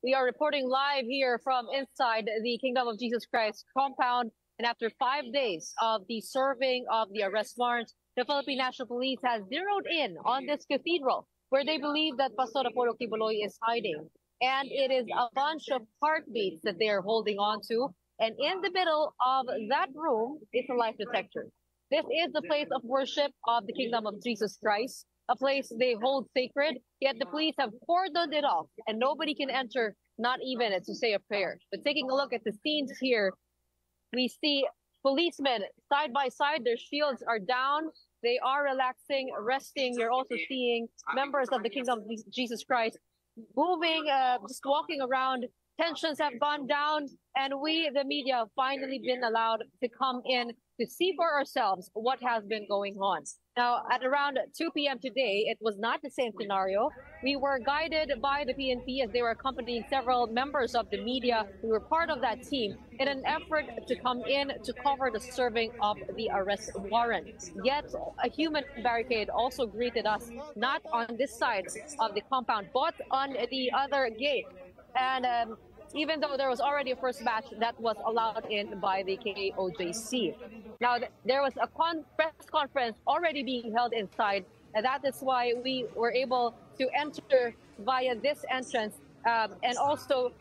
We are reporting live here from inside the Kingdom of Jesus Christ compound. And after 5 days of the serving of the arrest warrant, the Philippine National Police has zeroed in on this cathedral where they believe that Pastor Apollo Quiboloy is hiding. And it is a bunch of heartbeats that they are holding on to. And in the middle of that room is a life detector. This is the place of worship of the Kingdom of Jesus Christ, a place they hold sacred, yet the police have cordoned it off and nobody can enter, not even to say a prayer. But taking a look at the scenes here, we see policemen side by side, their shields are down, they are relaxing, resting. You're also seeing members of the Kingdom of Jesus Christ moving, just walking around. Tensions have gone down, and we, the media, have finally been allowed to come in to see for ourselves what has been going on. Now, at around 2 p.m. today, it was not the same scenario. We were guided by the PNP as they were accompanying several members of the media who were part of that team in an effort to come in to cover the serving of the arrest warrant. Yet, a human barricade also greeted us, not on this side of the compound, but on the other gate. And even though there was already a first batch that was allowed in by the KOJC. Now, there was a press conference already being held inside, and that is why we were able to enter via this entrance and also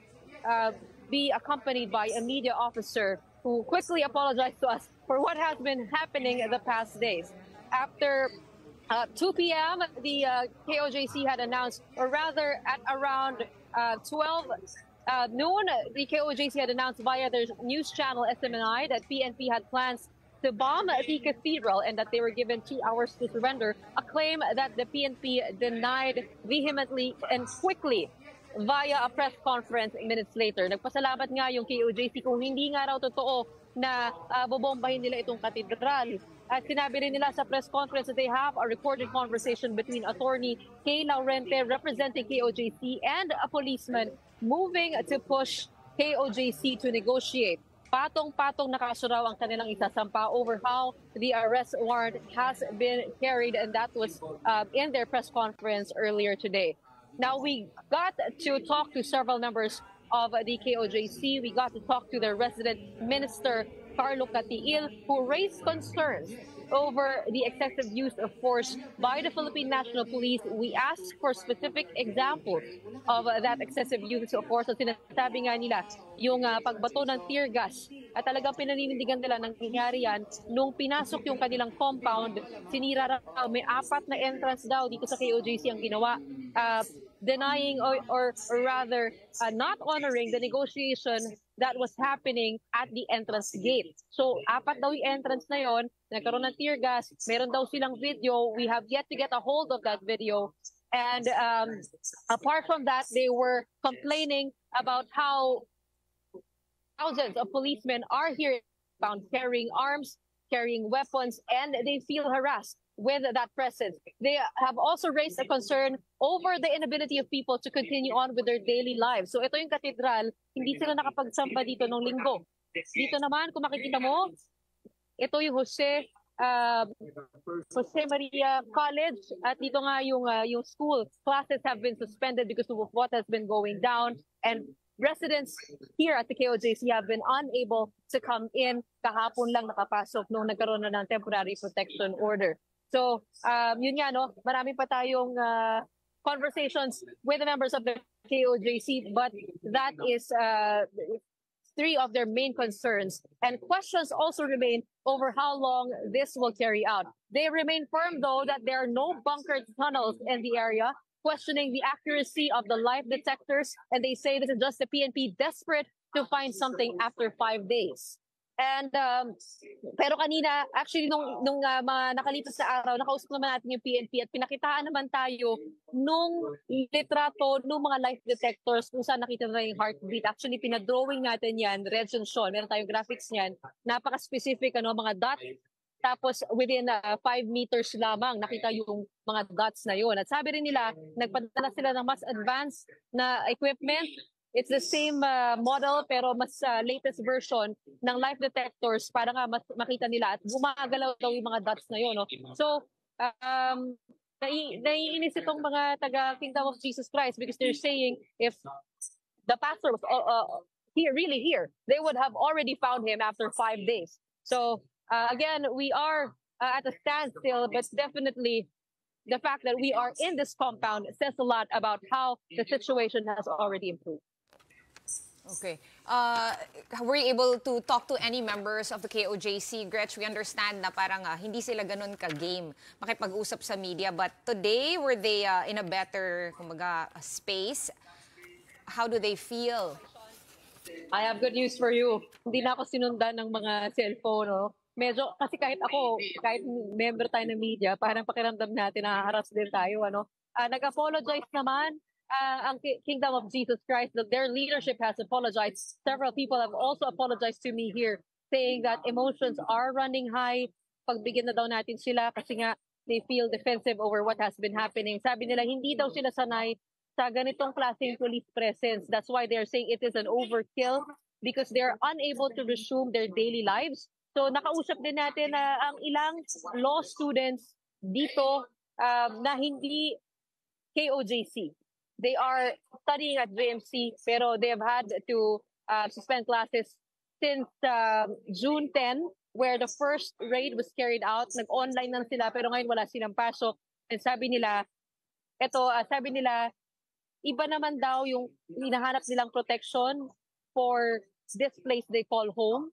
be accompanied by a media officer who quickly apologized to us for what has been happening in the past days. After 2 p.m., the KOJC had announced, or rather at around 12 noon, the KOJC had announced via their news channel SMNI that PNP had plans to bomb the cathedral and that they were given 2 hours to surrender, a claim that the PNP denied vehemently and quickly via a press conference minutes later. Nagpasalamat nga yung KOJC kung hindi nga raw totoo na bobombahin nila itong katedral. At sinabi rin nila sa press conference that they have a recorded conversation between attorney Kay Laurente representing KOJC and a policeman moving to push KOJC to negotiate. Patong-patong na kaso raw ang kanilang isasampa over how the arrest warrant has been carried, and that was in their press conference earlier today. Now, we got to talk to several members of the KOJC. We got to talk to their resident minister, Carlo Catiil, who raised concerns over the excessive use of force by the Philippine National Police. We asked for specific examples of that excessive use of force. So sinasabi nga nila, yung pagbato ng tear gas, at talagang pinaninindigan nila nang nangyari yan nung pinasok yung kanilang compound, sinira raw, may 4 na entrance daw dito sa KOJC ang ginawa, denying or rather not honoring the negotiation that was happening at the entrance gate. So, 4 daw yung entrance na yon, nagkaroon ng tear gas, meron daw silang video. We have yet to get a hold of that video. And apart from that, they were complaining about how thousands of policemen are here found carrying arms, carrying weapons, and they feel harassed with that presence. They have also raised a concern over the inability of people to continue on with their daily lives. So ito yung katedral, hindi sila nakapagsamba dito nung linggo. Dito naman, kung makikita mo, ito yung Jose Maria College, at dito nga yung school. Classes have been suspended because of what has been going down, and residents here at the KOJC have been unable to come in. Kahapon lang nakapasok nung nagkaroon na ng temporary protection order. So, yun nga, no, marami pa tayong conversations with the members of the KOJC, but that is 3 of their main concerns. And questions also remain over how long this will carry out. They remain firm, though, that there are no bunkered tunnels in the area, questioning the accuracy of the life detectors, and they say this is just the PNP desperate to find something after 5 days. And pero kanina, actually nung mga nakalipas na araw, nakausap naman natin yung PNP at pinakitaan naman tayo nung litrato nung mga life detectors kung saan nakita na yung heartbeat. Actually, pinadrawing natin yan, Reg and Sean, meron tayong graphics niyan, napaka-specific, mga dot. Tapos within 5 meters lamang, nakita yung mga dots na yun. At sabi rin nila, nagpadala sila ng mas advanced na equipment. It's the same model pero mas latest version ng life detectors para nga mas makita nila at gumagalaw daw yung mga dots na yun. No? So, naiinis itong mga taga Kingdom of Jesus Christ because they're saying if the pastor was here, really here, they would have already found him after 5 days. So again, we are at a standstill, but definitely the fact that we are in this compound says a lot about how the situation has already improved. Okay. Were you able to talk to any members of the KOJC? Gretch, we understand na parang hindi sila ganun ka-game makipag-usap sa media. But today, were they in a better space? How do they feel? I have good news for you. Hindi na ako sinundan ng mga cellphone. No? Medyo, kasi kahit ako, kahit member tayo ng media, parang pakiramdam natin na haras din tayo. Nag-apologize naman ang Kingdom of Jesus Christ. Their leadership has apologized. Several people have also apologized to me here, saying that emotions are running high. Pagbigyan na daw natin sila kasi nga they feel defensive over what has been happening. Sabi nila, hindi daw sila sanay sa ganitong klaseng police presence. That's why they're saying it is an overkill because they're unable to resume their daily lives. So nakausap din natin ang ilang law students dito na hindi KOJC. They are studying at JMC, pero they have had to suspend classes since June 10, where the first raid was carried out. Nag-online lang sila, pero ngayon wala silang pasok. And sabi nila, iba naman daw yung hinahanap nilang protection for this place they call home.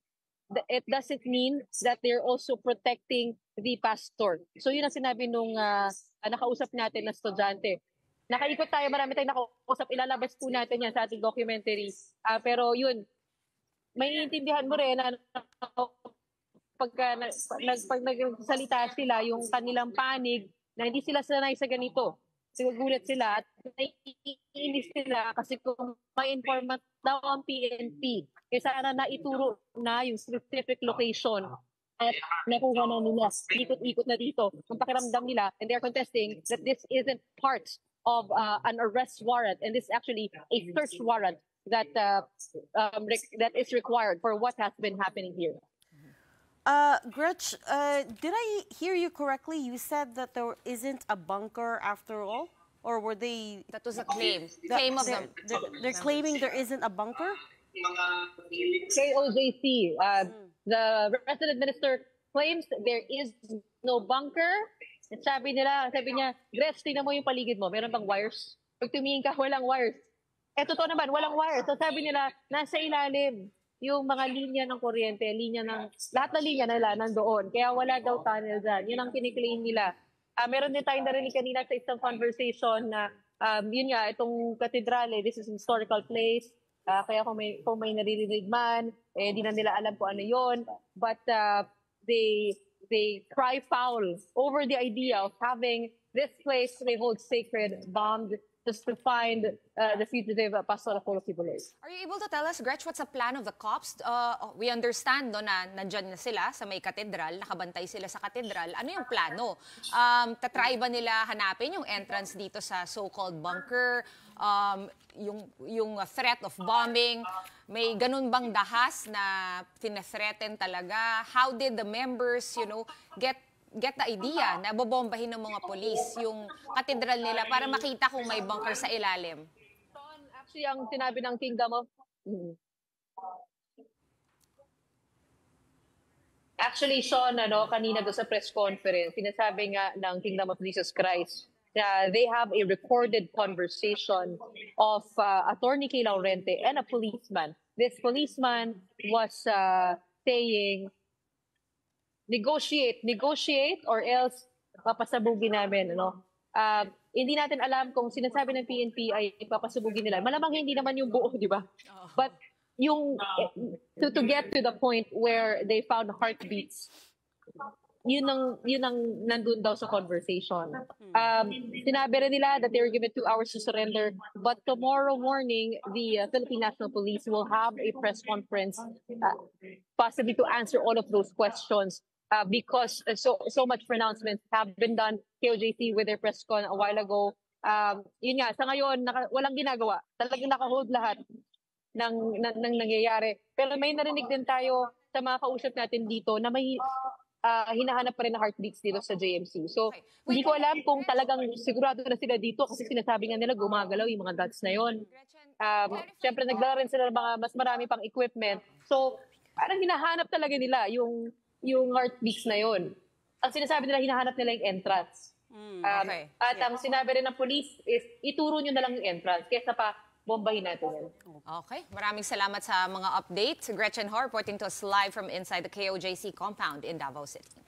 It doesn't mean that they're also protecting the pastor. So yun ang sinabi nung nakausap natin na estudyante. Nakaikot tayo, marami tayong nakausap. Ilalabas po natin yan sa ating documentary. Pero yun, may naiintindihan mo rin na pag nagsalita sila, yung kanilang panig, na hindi sila sanay sa ganito. Sigugulat sila at naiinis sila kasi kung may informant daw ang PNP, sana naituro na yung specific location at nakuha na nila. Ikot-ikot na dito. Ang pakiramdam nila, and they're contesting that this isn't part of an arrest warrant, and this is actually a search warrant that that is required for what has been happening here. Gretch, did I hear you correctly? You said that there isn't a bunker after all? Or were they... That was a claim. Claim of them. They're claiming there isn't a bunker? KOJC, the resident minister claims there is no bunker. At sabi niya, Gretch, tingnan mo yung paligid mo. Meron bang wires? Pag tumingin ka, walang wires. Totoo naman, walang wires. So sabi nila, nasa ilalim yung mga linya ng kuryente, lahat ng linya nila nandoon. Kaya wala daw tunnel dyan. Yun ang kiniklaim nila. Meron din tayong narinig kanina sa isang conversation na, yun nga, itong katedrale, this is an historical place. Kaya kung may naririnig man, di na nila alam kung ano yun. But they cry foul over the idea of having this place they hold sacred bombed just to find the fugitive Pastor Apollo Kibuloy. Are you able to tell us, Gretch, what's the plan of the cops? We understand no, na nandyan na sila sa may katedral, nakabantay sila sa katedral. Ano yung plano? Tatry ba nila hanapin yung entrance dito sa so-called bunker? Yung threat of bombing? May ganun bang dahas na tinethreaten talaga? How did the members, get the idea na bobombahin ng mga polis yung katedral nila para makita kung may bunker sa ilalim? Actually, ang sinabi ng Kingdom of... Actually, Sean, kanina doon sa press conference, sinasabi nga ng Kingdom of Jesus Christ na they have a recorded conversation of Attorney Kay Laurente and a policeman. This policeman was saying, negotiate or else papasabugin namin. Hindi natin alam kung sinasabi ng PNP ay papasabugin nila. Malamang hindi naman yung buo, di ba? But yung to get to the point where they found heartbeats, yun ang nandun daw sa conversation. Sinabi rin nila that they were given 2 hours to surrender, but tomorrow morning, the Philippine National Police will have a press conference possibly to answer all of those questions because so much pronouncements have been done. KOJC with their press con a while ago. Yun nga, sa ngayon, walang ginagawa. Talagang naka-hold lahat ng nangyayari. Pero may narinig din tayo sa mga kausap natin dito na may hinahanap pa rin na heartbeats dito sa JMC. So, hindi ko alam kung talagang sigurado na sila dito kasi sinasabi nga nila gumagalaw yung mga dots na yon. Siyempre, nagdala rin sila ng mga mas marami pang equipment. So, parang hinahanap talaga nila yung heartbeats na yun. Ang sinasabi nila, hinahanap nila yung entrance. Okay. At ang sinabi rin ng police is, ituro nyo na lang yung entrance kaysa pa bombahin natin yan. Okay. Maraming salamat sa mga updates. Gretchen Ho reporting to us live from inside the KOJC compound in Davao City.